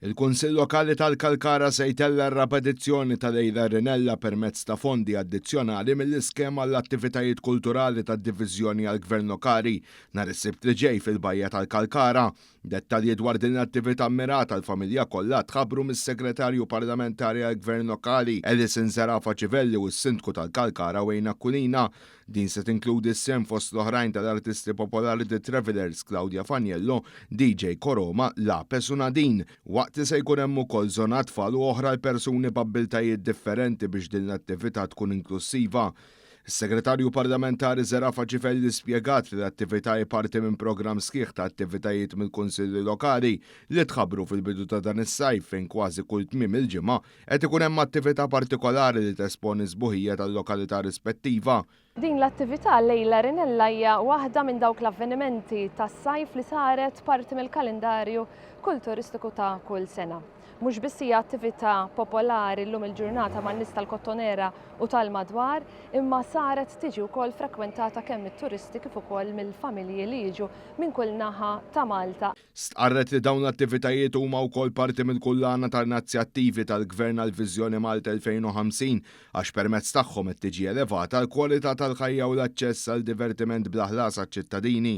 Il-Kunsill Lokali tal-Kalkara se jtella r-rapetizzjoni tal-Ejda Rinella permezz ta' fondi addizzjonali mill-iskema l-attivitajiet kulturali tad-Diviżjoni għall-Gvern Lokali nhar is-Sibt li ġej fil-Bajja tal-Kalkara. Dettalji dwar din l-attività mirata l-familja kollha tħabbru mis-Segretarju Parlamentari għall-Gvern Lokali Alison Zerafa Civelli u s-Sindku tal-Kalkara Wejna Kulina. Din se tinkludi s-sem fost l-oħrajn tal-artisti popolari The Travelers Claudia Faniello, DJ Koroma, Lapes u Nadin. Waqt se jkun hemm ukoll żona tfal u oħra l-persuni b'abbiltajiet differenti biex din l-attività tkun inklusiva. Is-Segretarju Parlamentari Zerafa Civelli spjegat li l-attività parti minn programm sħiħ ta' attivitajiet mill-Kunsilli Lokali li tħabbru fil-bidu ta' dan is-sajf fejn kważi kull tmiem il-ġimgħa qed ikun hemm attività partikolari li tesponi sbuħija tal-lokalità rispettiva. Din l-attività Lejla Rinella hija waħda minn dawk l-avvenimenti tas-sajf li saret parti mill-kalendarju kulturistiku ta' kull sena. Mhux biss hija attività popolari llum il-ġurnata man-nies tal-Kottonera u tal-madwar, imma saret tiġi wkoll frekwentata kemm mit-turisti kif ukoll mill-familji li jiġu minn kull naħa ta' Malta. Stqarret li dawn l-attivitajiet huma wkoll parti mill-kullana tal-inizjattivi tal-Gvern għall-Viżjoni Malta 2050 għax permezz tagħhom qed tiġi elevata l-kwalità tal-ħajja u l-aċċess għal divertiment bla ħlas għaċ-ċittadini.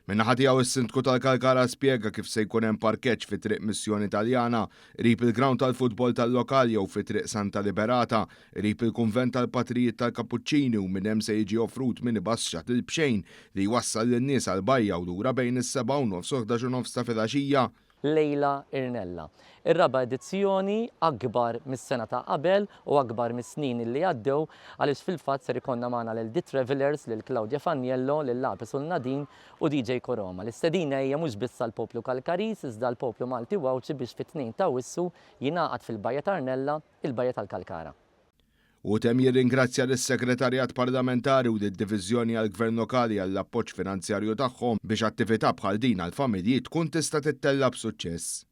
Min-naħa tiegħu is-Sindku tal-Kalkara spjega kif se jkun hemm parkeġġ fi triq Missjoni Taljana, rib il-ground tal-futbol tal-lokal jew fi triq Santa Liberata, rib il-kunvent tal-Patrijiet tal-Kappuċċini u minn hemm se jiġi offrut minibus shuttle b'xejn li jwassal lin-nies għal bajja u lura bejn is-7 u nofs u 11 u nofs ta' filgħaxija. Lejla Rinella. Ir-raba edizzjoni akbar mis-sena ta' qabel u akbar mis-snin li għaddew għaliex fil-fatt ser ikonna magħna lil The Travelers, lil Claudia Faniello, lil Lapes u Nadin u DJ Koroma. L-istedina hija mhux biss għall-poplu Kalkaris iżda l-poplu Malti Wawċi biex fit-2 ta' Wissu jingħaqad fil-Bajja Tarnella, il-Bajja tal-Kalkara. U tem jirringrazzja lis-Segretarjat Parlamentari u lid-Diviżjoni għall-Gvern Lokali għall-appoġġ finanzjarju tagħhom biex attività bħal din għall-familji tkun tista' tittella b'suċċess.